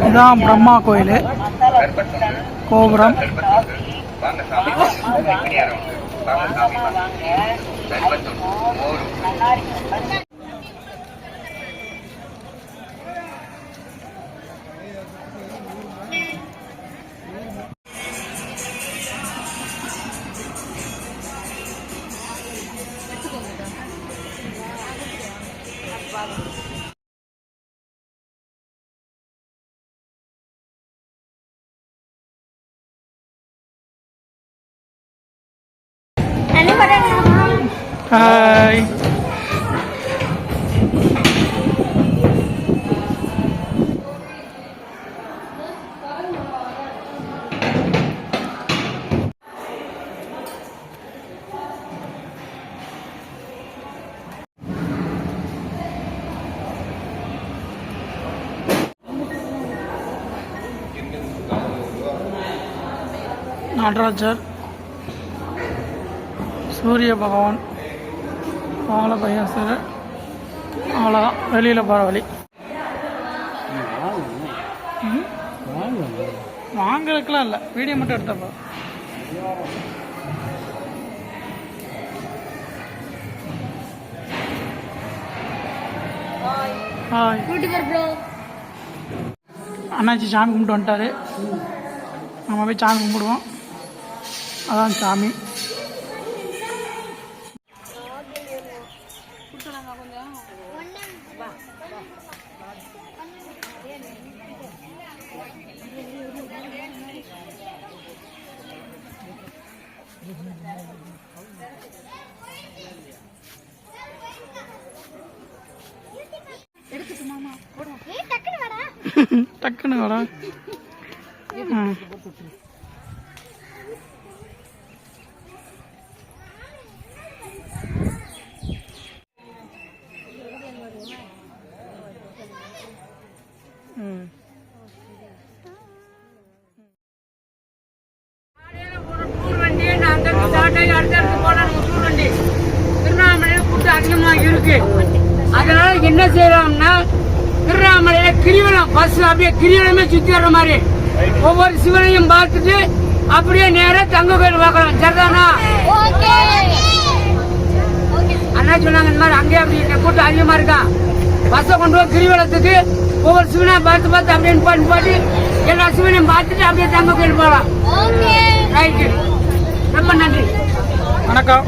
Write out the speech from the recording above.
இதான் பிரம்மா கோயில் கோபுரம். ஹாய். நடராஜர், சூரிய பகவான், பால பையாசர். அவ்வளோதான் வெளியில் போகிற வழி. வாங்கறதுக்கெலாம் இல்லை, வீடியோ மட்டும் எடுத்தப்போ. ஹாய். அண்ணாச்சி சாமி கும்பிட்டு வந்துட்டாரு. நம்ம போய் சாமி கும்பிடுவோம். அதான் சாமி. டக்குன்னு வாடா. திருவண்ணாமலையில் கூட்டம் அதிகமா இருக்கு. அதனால என்ன செய்யறோம்னா, திருவண்ணாமலையில கிரிவலம் பஸ் அப்படியே கிரிவலமே சுத்தி வர்ற மாதிரி ஒவ்வொரு சிவனையும் பார்த்துட்டு அப்படியே நேரா தங்க கோயில் பார்க்கலாம். சரிதானா? அண்ணா சொன்னாங்க இந்த மாதிரி அங்கே அப்படி கூட்டம் அதிகமா இருக்கா, பஸ்ஸை கொண்டு போய் கிரிவலத்துக்கு ஒவ்வொரு சிவனையும் பார்த்து பார்த்து அப்படியே நிப்பாட்டி எல்லா சிவனையும் பார்த்துட்டு அப்படியே தங்க கோயில் போகலாம். ரைட்டு, ரொம்ப நன்றி. வணக்கம்.